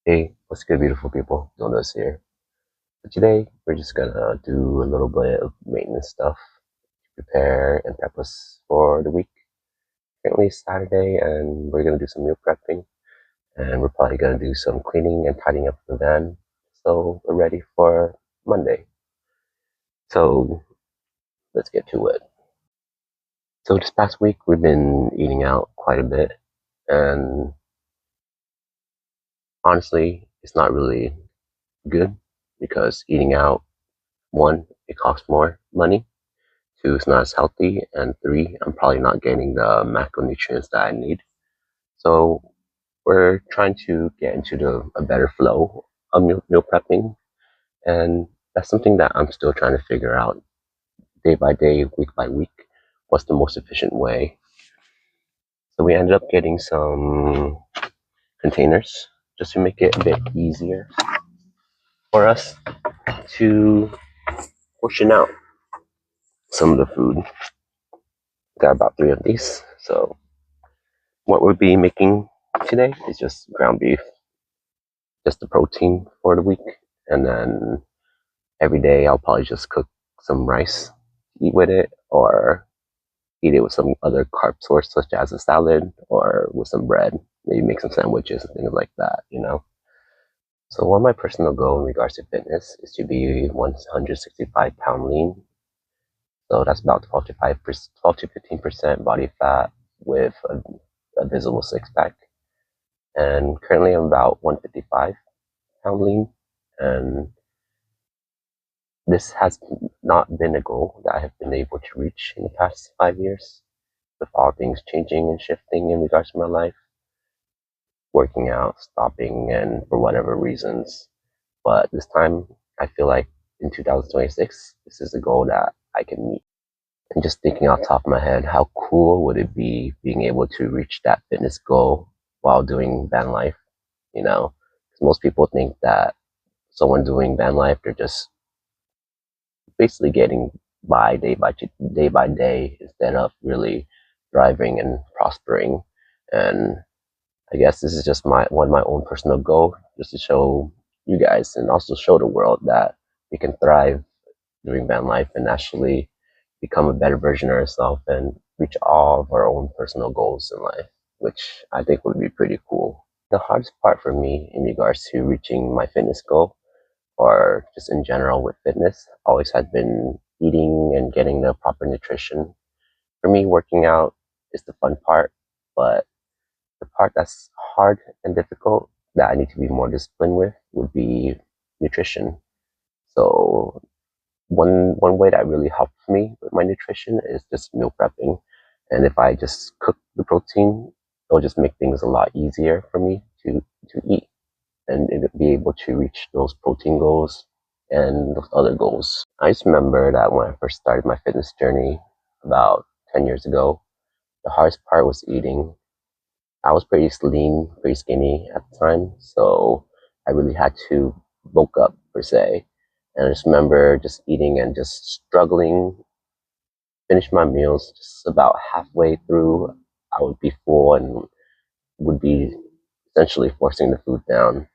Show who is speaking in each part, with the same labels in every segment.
Speaker 1: Hey, what's good, beautiful people? Jonas here. So today, we're just gonna do a little bit of maintenance stuff, prepare and prep us for the week. Currently, it's Saturday, and we're gonna do some meal prepping, and we're probably gonna do some cleaning and tidying up the van. So we're ready for Monday. So let's get to it. So this past week, we've been eating out quite a bit, and honestly, it's not really good because eating out, one, it costs more money. Two, it's not as healthy, and three, I'm probably not getting the macronutrients that I need. So we're trying to get into a better flow of meal prepping, and that's something that I'm still trying to figure out day by day, week by week. What's the most efficient way? So we ended up getting some containers just to make it a bit easier for us to portion out some of the food. Got about three of these. So what we'll be making today is just ground beef, just the protein for the week. And then every day I'll probably just cook some rice, eat with it, or eat it with some other carb source, such as a salad or with some bread. Maybe make some sandwiches and things like that. So one of my personal goal in regards to fitness is to be 165-pound lean. So that's about 12 to 15% body fat with a visible six pack. And currently I'm about 155-pound lean, and this has not been a goal that I have been able to reach in the past 5 years, with all things changing and shifting in regards to my life, working out, stopping, and for whatever reasons. But this time, I feel like in 2026, this is a goal that I can meet. And just thinking off the top of my head, how cool would it be being able to reach that fitness goal while doing van life? You know, 'cause most people think that someone doing van life, they're just basically getting by day by day instead of really thriving and prospering. And I guess this is just my own personal goal, just to show you guys and also show the world that we can thrive doing van life and actually become a better version of ourselves and reach all of our own personal goals in life, which I think would be pretty cool. The hardest part for me in regards to reaching my fitness goal, or just in general with fitness, always had been eating and getting the proper nutrition. For me, working out is the fun part, but the part that's hard and difficult that I need to be more disciplined with would be nutrition. So one way that really helps me with my nutrition is just meal prepping. And if I just cook the protein, it'll just make things a lot easier for me to eat and be able to reach those protein goals and those other goals. I just remember that when I first started my fitness journey about 10 years ago, the hardest part was eating. I was pretty lean, pretty skinny at the time, so I really had to bulk up per se. And I just remember just eating and just struggling, finish my meals just about halfway through. I would be full and would be essentially forcing the food down.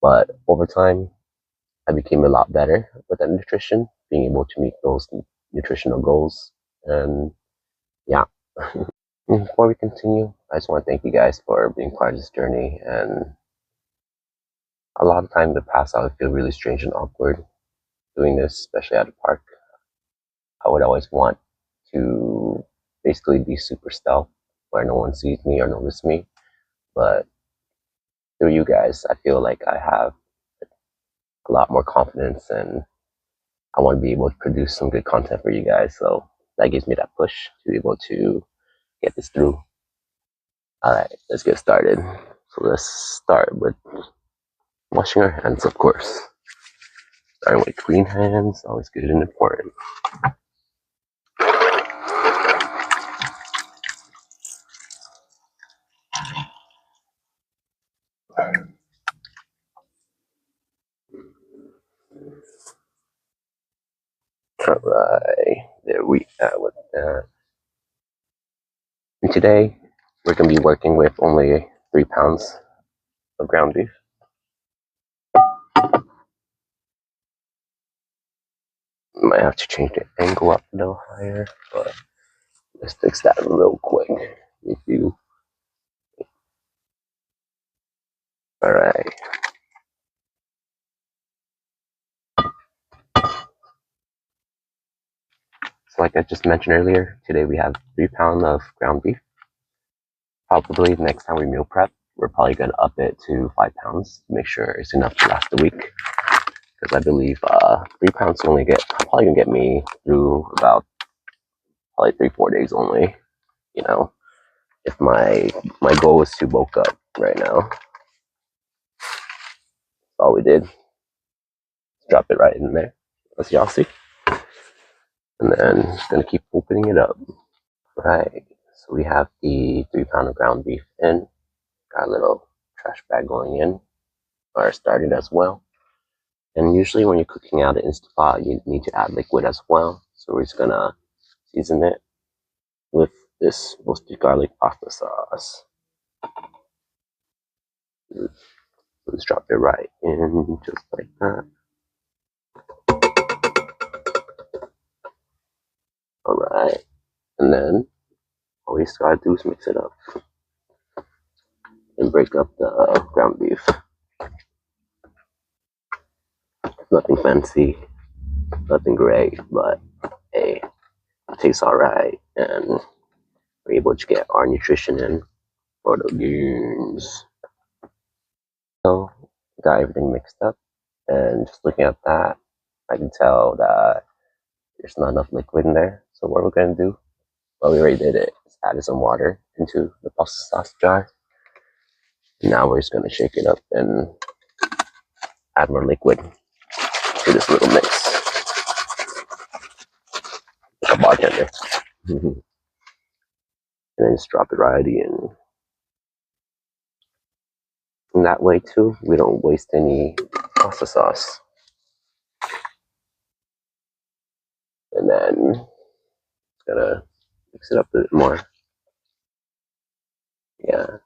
Speaker 1: But over time, I became a lot better with that nutrition, being able to meet those nutritional goals. And yeah. Before we continue, I just want to thank you guys for being part of this journey. And a lot of time in the past, I would feel really strange and awkward doing this, especially at a park. I would always want to basically be super stealth where no one sees me or notices me. But through you guys, I feel like I have a lot more confidence, and I want to be able to produce some good content for you guys. So that gives me that push to be able to get this through. All right, let's get started. So let's start with washing our hands, of course. Starting with clean hands, always good and important. All right, there we are with that. And today, we're going to be working with only 3 pounds of ground beef. might have to change the angle up a little higher, but let's fix that real quick. If you, all right. So like I just mentioned earlier, today we have 3 pounds of ground beef. Probably next time we meal prep, we're probably going to up it to 5 pounds to make sure it's enough to last a week. Because I believe 3 pounds probably gonna get me through about probably 3-4 days only. You know, if my goal is to bulk up right now, all we did, drop it right in there, as y'all see, and then gonna keep opening it up. Right. So we have the 3 pound of ground beef in. Got a little trash bag going in, or started as well. And usually when you're cooking out an Instant Pot, you need to add liquid as well. So we're just gonna season it with this roasted garlic pasta sauce. Let's drop it right in just like that. Alright. And then all we just gotta do is mix it up and break up the ground beef. Nothing fancy, nothing great, but hey, it tastes alright, and we're able to get our nutrition in for the gains. So, got everything mixed up, and just looking at that, I can tell that there's not enough liquid in there. So what we're gonna do, well, we already did it, is added some water into the pasta sauce jar. Now we're just gonna shake it up and add more liquid to this little mix. Like a bartender. And then just drop it right in. And that way too, we don't waste any pasta sauce. And then gonna mix it up a bit more. Yeah.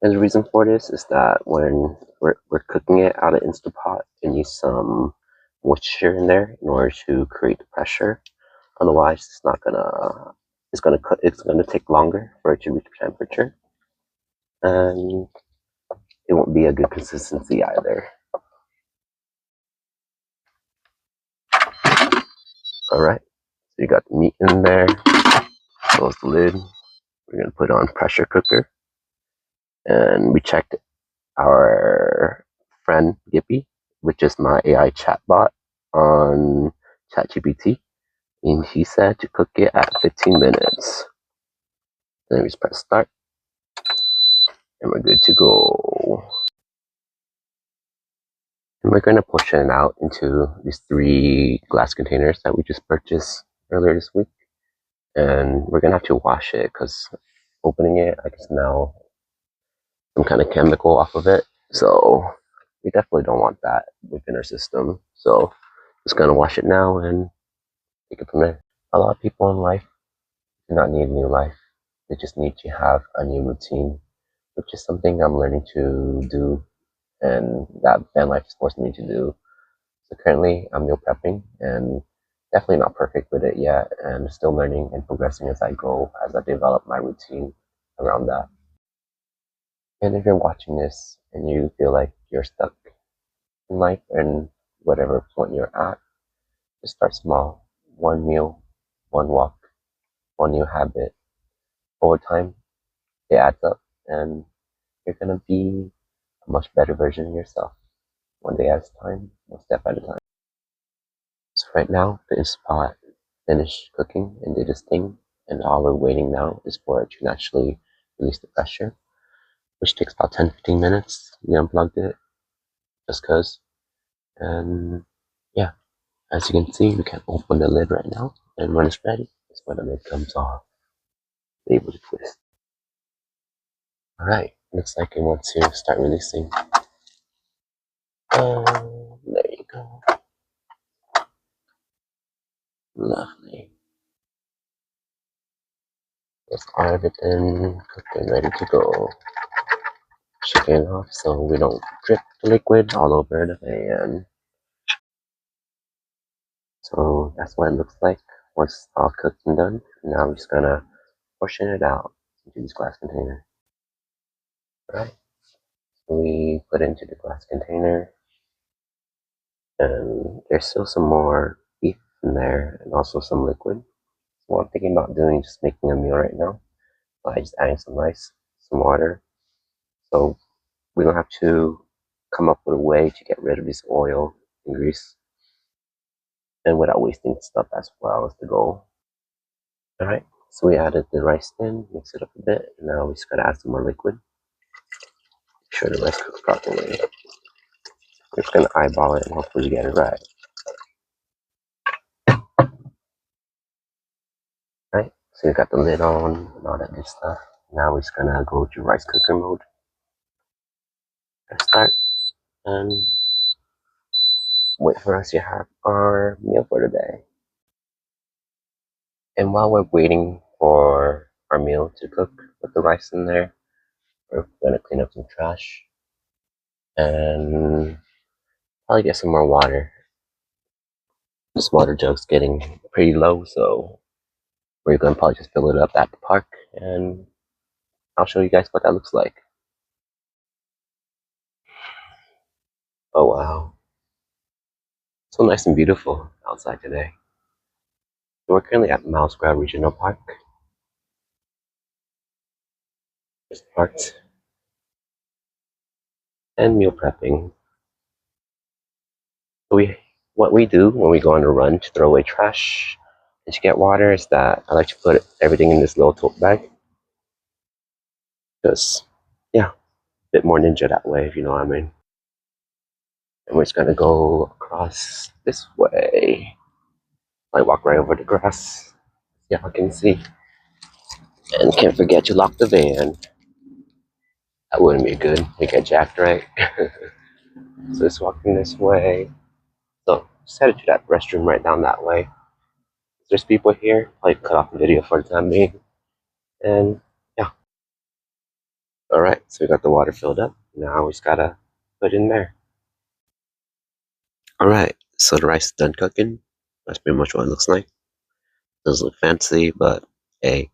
Speaker 1: And the reason for this is that when we're cooking it out of Instant Pot, it needs some moisture in there in order to create the pressure. Otherwise, it's gonna take longer for it to reach temperature, and it won't be a good consistency either. All right, so you got the meat in there. Close the lid. We're gonna put on pressure cooker, and we checked our friend Gippy, which is my AI chatbot on ChatGPT, and he said to cook it at 15 minutes. Then we just press start, and we're good to go. And we're going to portion it out into these 3 glass containers that we just purchased earlier this week. And we're going to have to wash it because opening it, I can smell some kind of chemical off of it. So we definitely don't want that within our system. So just going to wash it now and take it from there. A lot of people in life do not need a new life. They just need to have a new routine, which is something I'm learning to do and that van life is forcing me to do. So currently I'm meal prepping and definitely not perfect with it yet, and still learning and progressing as I go, as I develop my routine around that. And if you're watching this and you feel like you're stuck in life and whatever point you're at, just start small. One meal, one walk, one new habit. Over time, it adds up and you're gonna be a much better version of yourself. One day at a time, one step at a time. So right now, the Instant Pot finished cooking and did its thing, and all we're waiting now is for it to naturally release the pressure, which takes about 10-15 minutes. We unplugged it just cause, and yeah, as you can see, we can open the lid right now, and when it's ready, it's when the lid comes off. Able to twist. All right, looks like it wants to start releasing. There you go. Lovely. That's everything cooked and ready to go. shaking it off so we don't drip the liquid all over the pan. So that's what it looks like once it's all cooked and done. Now we're just gonna portion it out into this glass container. Alright, so we put it into the glass container, and there's still some more beef in there and also some liquid. So what I'm thinking about doing is just making a meal right now by just adding some rice, some water. So we don't have to come up with a way to get rid of this oil and grease, and without wasting stuff as well as the goal. Alright, so we added the rice in, mix it up a bit, and now we just gotta add some more liquid. Make sure the rice cooks properly. We're just gonna eyeball it and hopefully get it right. Right, so we got the lid on and all that good stuff. Now we're just gonna go to rice cooker mode. Press start and wait for us to have our meal for the day. And while we're waiting for our meal to cook with the rice in there, we're gonna clean up some trash and probably get some more water. This water jug's getting pretty low, so we're gonna probably just fill it up at the park, and I'll show you guys what that looks like. Oh wow, so nice and beautiful outside today. We're currently at Mouse Grove Regional Park. Just parked and meal prepping. What we do when we go on a run to throw away trash and to get water is that I like to put everything in this little tote bag. Because, yeah, a bit more ninja that way, if you know what I mean. And we're just gonna go across this way. I walk right over the grass. Yeah, I can see. And can't forget to lock the van. That wouldn't be good. We get jacked, right? So just walking this way. So just headed to that restroom right down that way. There's people here. I'll cut off the video for the time being. And yeah. Alright, so we got the water filled up. Now we just gotta put it in there. Alright, so the rice is done cooking. That's pretty much what it looks like. Doesn't look fancy, but hey,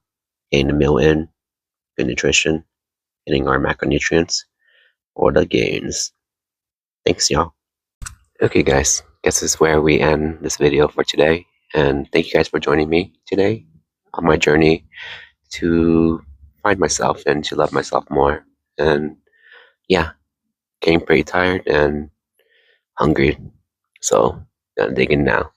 Speaker 1: getting the meal in, good nutrition, getting our macronutrients, or the gains. Thanks, y'all. Okay, guys, guess this is where we end this video for today. And thank you guys for joining me today on my journey to find myself and to love myself more. And yeah, getting pretty tired and hungry. So, gonna dig in now.